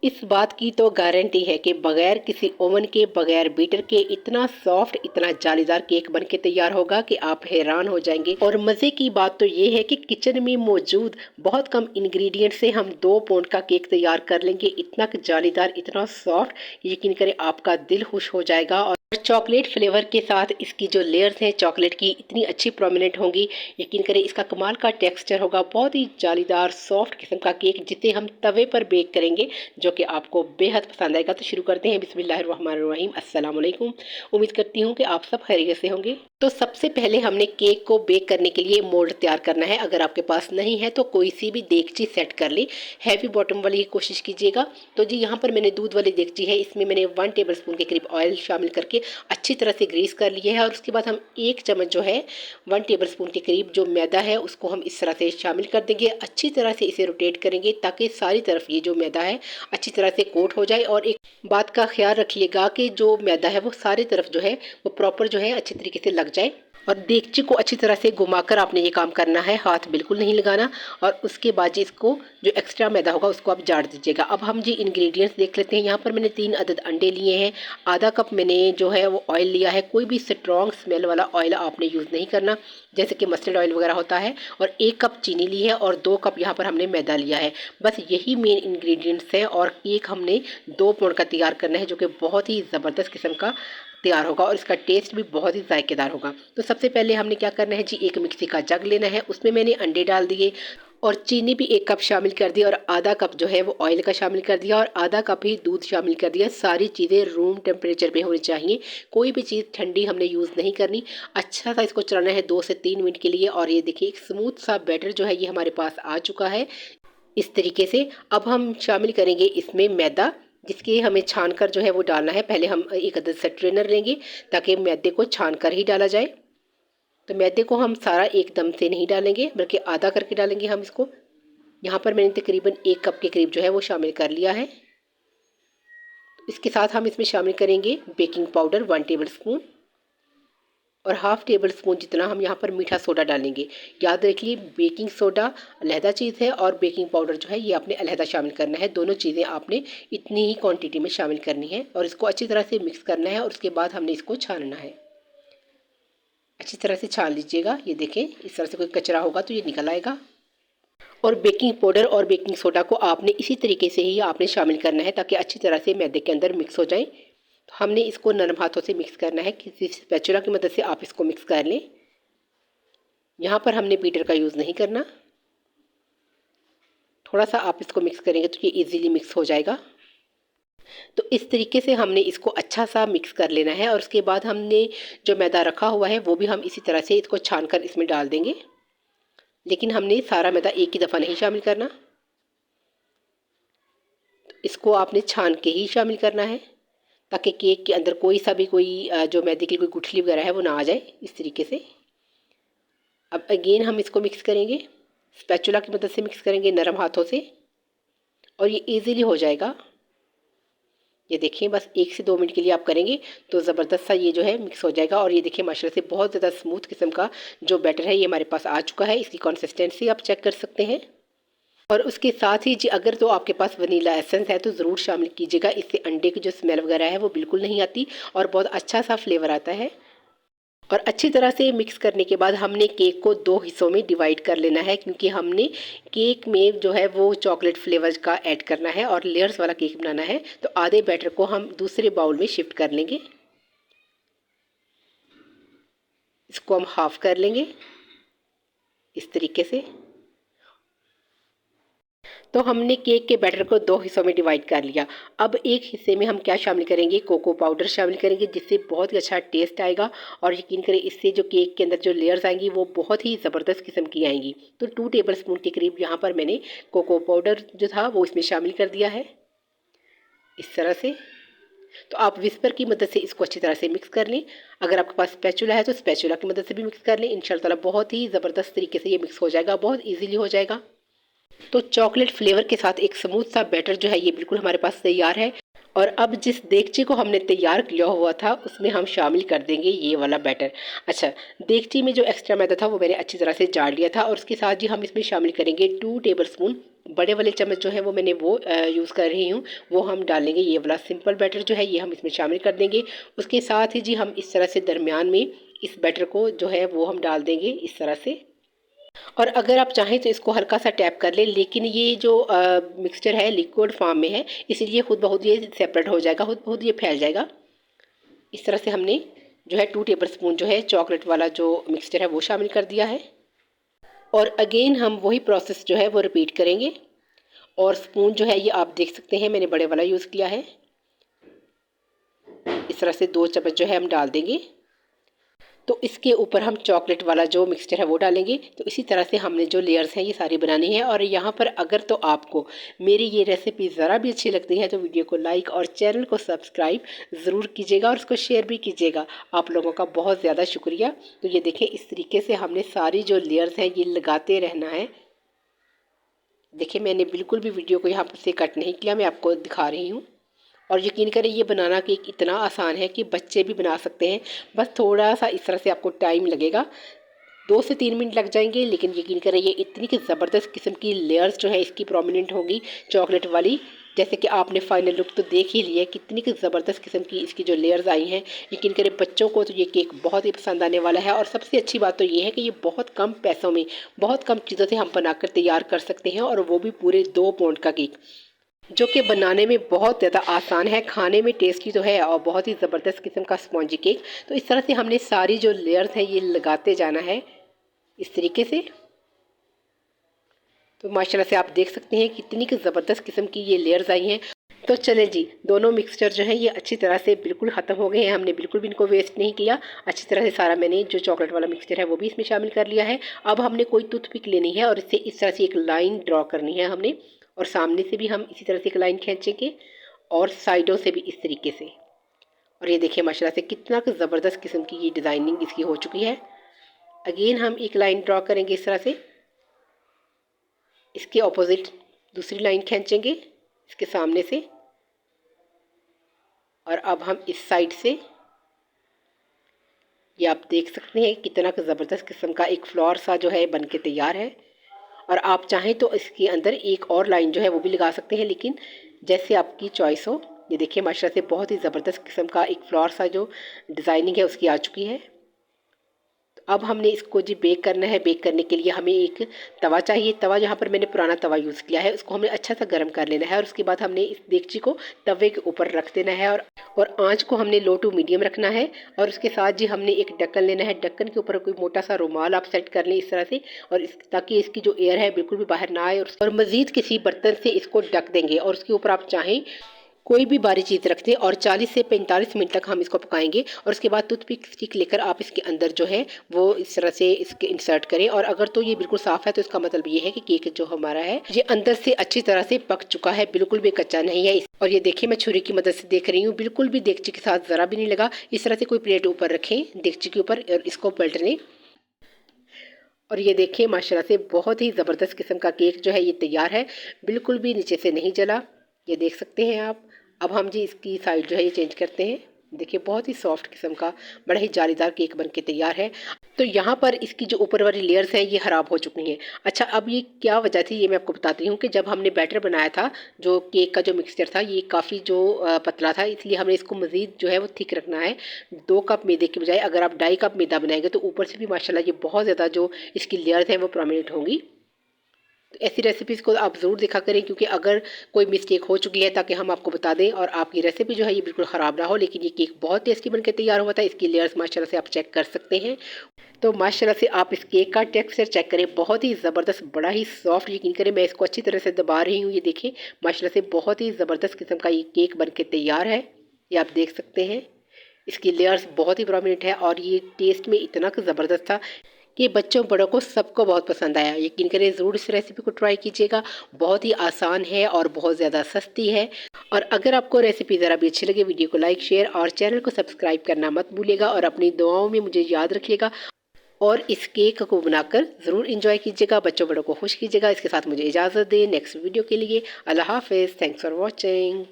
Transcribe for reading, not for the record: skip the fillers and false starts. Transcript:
इस बात की तो गारंटी है कि बगैर किसी ओवन के, बगैर बीटर के इतना सॉफ्ट, इतना जालीदार केक बन के तैयार होगा कि आप हैरान हो जाएंगे। और मज़े की बात तो ये है कि किचन में मौजूद बहुत कम इंग्रेडिएंट से हम 2 पाउंड का केक तैयार कर लेंगे। इतना जालीदार, इतना सॉफ्ट, यकीन करें आपका दिल खुश हो जाएगा। और चॉकलेट फ्लेवर के साथ इसकी जो लेयर्स हैं चॉकलेट की, इतनी अच्छी प्रोमिनेंट होंगी। यकीन करें इसका कमाल का टेक्सचर होगा। बहुत ही जालीदार सॉफ्ट किस्म का केक जिसे हम तवे पर बेक करेंगे, जो कि आपको बेहद पसंद आएगा। तो शुरू करते हैं। बिस्मिल्लाहिर्रहमानिर्रहीम। अस्सलाम वालेकुम। उम्मीद करती हूँ कि आप सब खैरियत से होंगे। तो सबसे पहले हमने केक को बेक करने के लिए मोल्ड तैयार करना है। अगर आपके पास नहीं है तो कोई सी भी देगची सेट कर ली, हैवी बॉटम वाली की कोशिश कीजिएगा। तो जी यहाँ पर मैंने दूध वाली देगची है, इसमें मैंने 1 टेबल स्पून के करीब ऑयल शामिल करके अच्छी तरह से ग्रीस कर लिए है। और उसके बाद हम 1 चम्मच जो है 1 टेबल स्पून के करीब जो मैदा है उसको हम इस तरह से शामिल कर देंगे। अच्छी तरह से इसे रोटेट करेंगे ताकि सारी तरफ ये जो मैदा है अच्छी तरह से कोट हो जाए। और एक बात का ख्याल रखिएगा कि जो मैदा है वो सारी तरफ जो है वो प्रॉपर जो है अच्छी तरीके से लग जाए। और देगची को अच्छी तरह से घुमाकर आपने ये काम करना है, हाथ बिल्कुल नहीं लगाना। और उसके बाद जी इसको जो एक्स्ट्रा मैदा होगा उसको आप झाड़ दीजिएगा। अब हम जी इंग्रेडिएंट्स देख लेते हैं। यहाँ पर मैंने 3 अदद अंडे लिए हैं, आधा कप मैंने जो है वो ऑयल लिया है। कोई भी स्ट्रॉन्ग स्मेल वाला ऑयल आपने यूज़ नहीं करना, जैसे कि मस्टर्ड ऑयल वगैरह होता है। और 1 कप चीनी ली है और 2 कप यहाँ पर हमने मैदा लिया है। बस यही मेन इंग्रेडिएंट्स है। और केक हमने 2 पाउंड का तैयार करना है, जो कि बहुत ही ज़बरदस्त किस्म का तैयार होगा और इसका टेस्ट भी बहुत ही जायकेदार होगा। तो सबसे पहले हमने क्या करना है जी, एक मिक्सी का जग लेना है, उसमें मैंने अंडे डाल दिए और चीनी भी 1 कप शामिल कर दी और आधा कप जो है वो ऑयल का शामिल कर दिया और आधा कप ही दूध शामिल कर दिया। सारी चीज़ें रूम टेम्परेचर पे होनी चाहिए, कोई भी चीज़ ठंडी हमने यूज़ नहीं करनी। अच्छा सा इसको चलाना है 2 से 3 मिनट के लिए। और ये देखिए एक स्मूथ सा बैटर जो है ये हमारे पास आ चुका है इस तरीके से। अब हम शामिल करेंगे इसमें मैदा, जिसके हमें छान कर जो है वो डालना है। पहले हम एक अदद सा ट्रेनर लेंगे ताकि मैदे को छान कर ही डाला जाए। तो मैदे को हम सारा एकदम से नहीं डालेंगे, बल्कि आधा करके डालेंगे हम इसको। यहाँ पर मैंने तकरीबन 1 कप के करीब जो है वो शामिल कर लिया है। इसके साथ हम इसमें शामिल करेंगे बेकिंग पाउडर 1 टेबल स्पून और हाफ़ टेबल स्पून जितना हम यहाँ पर मीठा सोडा डालेंगे। याद रखिए बेकिंग सोडा अलहदा चीज़ है और बेकिंग पाउडर जो है ये आपने अलहदा शामिल करना है। दोनों चीज़ें आपने इतनी ही क्वांटिटी में शामिल करनी है और इसको अच्छी तरह से मिक्स करना है। और उसके बाद हमने इसको छानना है। अच्छी तरह से छान लीजिएगा। ये देखें इस तरह से कोई कचरा होगा तो ये निकल आएगा। और बेकिंग पाउडर और बेकिंग सोडा को आपने इसी तरीके से ही आपने शामिल करना है ताकि अच्छी तरह से मैदे के अंदर मिक्स हो जाए। तो हमने इसको नरम हाथों से मिक्स करना है, किसी स्पैचुला की मदद से आप इसको मिक्स कर लें। यहाँ पर हमने बीटर का यूज़ नहीं करना। थोड़ा सा आप इसको मिक्स करेंगे तो ये इजीली मिक्स हो जाएगा। तो इस तरीके से हमने इसको अच्छा सा मिक्स कर लेना है। और उसके बाद हमने जो मैदा रखा हुआ है वो भी हम इसी तरह से इसको छान कर इसमें डाल देंगे, लेकिन हमने सारा मैदा एक ही दफ़ा नहीं शामिल करना। इसको आपने छान के ही शामिल करना है ताकि केक के अंदर कोई सा भी जो मैदे की कोई गुठली वगैरह है वो ना आ जाए इस तरीके से। अब अगेन हम इसको मिक्स करेंगे, स्पैचुला की मदद से मिक्स करेंगे नरम हाथों से और ये इजीली हो जाएगा। ये देखिए बस 1 से 2 मिनट के लिए आप करेंगे तो ज़बरदस्त सा ये जो है मिक्स हो जाएगा। और ये देखिए माशाल्लाह से बहुत ज़्यादा स्मूथ किस्म का जो बैटर है ये हमारे पास आ चुका है। इसकी कंसिस्टेंसी आप चेक कर सकते हैं। और उसके साथ ही जी अगर तो आपके पास वनीला एसेंस है तो ज़रूर शामिल कीजिएगा। इससे अंडे की जो स्मेल वगैरह है वो बिल्कुल नहीं आती और बहुत अच्छा सा फ्लेवर आता है। और अच्छी तरह से मिक्स करने के बाद हमने केक को 2 हिस्सों में डिवाइड कर लेना है, क्योंकि हमने केक में जो है वो चॉकलेट फ्लेवर का ऐड करना है और लेयर्स वाला केक बनाना है। तो आधे बैटर को हम दूसरे बाउल में शिफ्ट कर लेंगे। इसको हम हाफ कर लेंगे इस तरीके से। तो हमने केक के बैटर को 2 हिस्सों में डिवाइड कर लिया। अब एक हिस्से में हम क्या शामिल करेंगे, कोको पाउडर शामिल करेंगे, जिससे बहुत ही अच्छा टेस्ट आएगा। और यकीन करें इससे जो केक के अंदर जो लेयर्स आएंगी वो बहुत ही ज़बरदस्त किस्म की आएंगी। तो 2 टेबल स्पून के करीब यहाँ पर मैंने कोको पाउडर जो था वो इसमें शामिल कर दिया है इस तरह से। तो आप विस्पर की मदद से इसको अच्छी तरह से मिक्स कर लें। अगर आपके पास स्पैचुला है तो स्पैचुला की मदद से भी मिक्स कर लें। इंशाल्लाह ताला बहुत ही ज़बरदस्त तरीके से ये मिक्स हो जाएगा, बहुत ईजीली हो जाएगा। तो चॉकलेट फ्लेवर के साथ एक स्मूथ सा बैटर जो है ये बिल्कुल हमारे पास तैयार है। और अब जिस देगची को हमने तैयार किया हुआ था उसमें हम शामिल कर देंगे ये वाला बैटर। अच्छा, देगची में जो एक्स्ट्रा मैदा था वो मैंने अच्छी तरह से जार लिया था और उसके साथ ही हम इसमें शामिल करेंगे 2 टेबलस्पून बड़े वाले चम्मच जो है वो मैंने वो यूज़ कर रही हूँ, वो हम डालेंगे। ये वाला सिंपल बैटर जो है ये हम इसमें शामिल कर देंगे। उसके साथ ही जी हम इस तरह से दरमियान में इस बैटर को जो है वो हम डाल देंगे इस तरह से। और अगर आप चाहें तो इसको हल्का सा टैप कर लें, लेकिन ये जो मिक्सचर है लिक्विड फॉर्म में है इसलिए खुद बहुत ये सेपरेट हो जाएगा, खुद बहुत ये फैल जाएगा। इस तरह से हमने जो है 2 टेबलस्पून जो है चॉकलेट वाला जो मिक्सचर है वो शामिल कर दिया है। और अगेन हम वही प्रोसेस जो है वो रिपीट करेंगे। और स्पून जो है ये आप देख सकते हैं मैंने बड़े वाला यूज़ किया है। इस तरह से 2 चम्मच जो है हम डाल देंगे। तो इसके ऊपर हम चॉकलेट वाला जो मिक्सचर है वो डालेंगे। तो इसी तरह से हमने जो लेयर्स हैं ये सारी बनानी है। और यहाँ पर अगर तो आपको मेरी ये रेसिपी ज़रा भी अच्छी लगती है तो वीडियो को लाइक और चैनल को सब्सक्राइब ज़रूर कीजिएगा और उसको शेयर भी कीजिएगा। आप लोगों का बहुत ज़्यादा शुक्रिया। तो ये देखें इस तरीके से हमने सारी जो लेयर्स हैं ये लगाते रहना है। देखिए मैंने बिल्कुल भी वीडियो को यहाँ पर से कट नहीं किया, मैं आपको दिखा रही हूँ। और यकीन करें ये बनाना केक इतना आसान है कि बच्चे भी बना सकते हैं। बस थोड़ा सा इस तरह से आपको टाइम लगेगा, 2 से 3 मिनट लग जाएंगे, लेकिन यकीन करें ये इतनी कि ज़बरदस्त किस्म की लेयर्स जो है इसकी प्रोमिनेंट होगी चॉकलेट वाली। जैसे कि आपने फाइनल लुक तो देख ही लिया, कितनी कि ज़बरदस्त किस्म की इसकी जो लेयर्स आई हैं। यकीन करें बच्चों को तो ये केक बहुत ही पसंद आने वाला है। और सबसे अच्छी बात तो ये है कि ये बहुत कम पैसों में बहुत कम चीज़ों से हम बनाकर तैयार कर सकते हैं, और वो भी पूरे 2 पाउंड का केक, जो कि बनाने में बहुत ज़्यादा आसान है, खाने में टेस्टी तो है और बहुत ही ज़बरदस्त किस्म का स्पॉन्जी केक। तो इस तरह से हमने सारी जो लेयर्स हैं ये लगाते जाना है इस तरीके से। तो माशाल्लाह से आप देख सकते हैं कितनी की ज़बरदस्त किस्म की ये लेयर्स आई हैं। तो चले जी, दोनों मिक्सचर जो है ये अच्छी तरह से बिल्कुल ख़त्म हो गए हैं। हमने बिल्कुल भी इनको वेस्ट नहीं किया। अच्छी तरह से सारा मैंने जो चॉकलेट वाला मिक्सचर है वो भी इसमें शामिल कर लिया है। अब हमने कोई टूथपिक लेनी है और इससे इस तरह से एक लाइन ड्रॉ करनी है हमने। और सामने से भी हम इसी तरह से एक लाइन खींचेंगे और साइडों से भी इस तरीके से। और ये देखिए माशाल्लाह से कितना ज़बरदस्त किस्म की ये डिज़ाइनिंग इसकी हो चुकी है। अगेन हम एक लाइन ड्रॉ करेंगे इस तरह से, इसके ऑपोजिट दूसरी लाइन खींचेंगे इसके सामने से। और अब हम इस साइड से, ये आप देख सकते हैं कितना ज़बरदस्त किस्म का एक फ्लावर सा जो है बन के तैयार है। और आप चाहें तो इसके अंदर एक और लाइन जो है वो भी लगा सकते हैं, लेकिन जैसे आपकी चॉइस हो। ये देखिए माशाल्लाह से बहुत ही ज़बरदस्त किस्म का एक फ्लावर सा जो डिज़ाइनिंग है उसकी आ चुकी है। अब हमने इसको जी बेक करना है। बेक करने के लिए हमें एक तवा चाहिए। तवा यहाँ पर मैंने पुराना तवा यूज़ किया है, उसको हमें अच्छा सा गर्म कर लेना है। और उसके बाद हमने इस देगची को तवे के ऊपर रख देना है और आंच को हमने लो टू मीडियम रखना है। और उसके साथ जी हमने एक ढक्कन लेना है। ढक्कन के ऊपर कोई मोटा सा रुमाल आप सेट कर लें इस तरह से, और ताकि इसकी जो एयर है बिल्कुल भी बाहर ना आए। और मज़ीद किसी बर्तन से इसको ढक देंगे और उसके ऊपर आप चाहें कोई भी बारी चीज़ रख दें और 40 से 45 मिनट तक हम इसको पकाएंगे। और उसके बाद टूथपिक स्टिक लेकर आप इसके अंदर जो है वो इस तरह से इसके इंसर्ट करें। और अगर तो ये बिल्कुल साफ़ है तो इसका मतलब ये है कि केक जो हमारा है ये अंदर से अच्छी तरह से पक चुका है, बिल्कुल भी कच्चा नहीं है। और ये देखिए मैं छुरी की मदद से देख रही हूँ, बिल्कुल भी देगची के साथ ज़रा भी नहीं लगा। इस तरह से कोई प्लेट ऊपर रखें देगची के ऊपर और इसको पलट लें। और ये देखिए माशाल्लाह से बहुत ही ज़बरदस्त किस्म का केक जो है ये तैयार है, बिल्कुल भी नीचे से नहीं जला। ये देख सकते हैं आप। अब हम जी इसकी साइड जो है ये चेंज करते हैं। देखिए बहुत ही सॉफ्ट किस्म का बड़ा ही जालीदार केक बन के तैयार है। तो यहाँ पर इसकी जो ऊपर वाली लेयर्स हैं ये ख़राब हो चुकी हैं। अच्छा, अब ये क्या वजह थी ये मैं आपको बताती हूँ कि जब हमने बैटर बनाया था, जो केक का जो मिक्सचर था ये काफ़ी जो पतला था, इसलिए हमने इसको मज़ीद जो है वो थिक रखना है। 2 कप मैदे के बजाय अगर आप 2.5 कप मैदा बनाएंगे तो ऊपर से भी माशाल्लाह ये बहुत ज़्यादा जो इसकी लेयर्स हैं वो प्रोमिनेंट होंगी। तो ऐसी रेसिपीज़ को आप ज़रूर देखा करें, क्योंकि अगर कोई मिस्टेक हो चुकी है ताकि हम आपको बता दें और आपकी रेसिपी जो है ये बिल्कुल ख़राब ना हो। लेकिन ये केक बहुत टेस्टी बनकर तैयार हुआ था। इसकी लेयर्स माशाल्लाह से आप चेक कर सकते हैं। तो माशाल्लाह से आप इस केक का टेक्सचर चेक करें, बहुत ही ज़बरदस्त, बड़ा ही सॉफ्ट। यकीन करें मैं इसको अच्छी तरह से दबा रही हूँ। ये देखें माशाल्लाह से बहुत ही ज़बरदस्त किस्म का ये केक बन के तैयार है। ये आप देख सकते हैं इसकी लेयर्स बहुत ही प्रोमिनेंट है और ये टेस्ट में इतना ज़बरदस्त था कि बच्चों बड़ों को सबको बहुत पसंद आया। यकीन करें ज़रूर इस रेसिपी को ट्राई कीजिएगा। बहुत ही आसान है और बहुत ज़्यादा सस्ती है। और अगर आपको रेसिपी ज़रा भी अच्छी लगे वीडियो को लाइक शेयर और चैनल को सब्सक्राइब करना मत भूलिएगा। और अपनी दुआओं में मुझे याद रखिएगा और इस केक को बनाकर ज़रूर इंजॉय कीजिएगा, बच्चों बड़ों को खुश कीजिएगा। इसके साथ मुझे इजाज़त दें नेक्स्ट वीडियो के लिए। अल्लाह हाफ़िज़। Thanks for watching.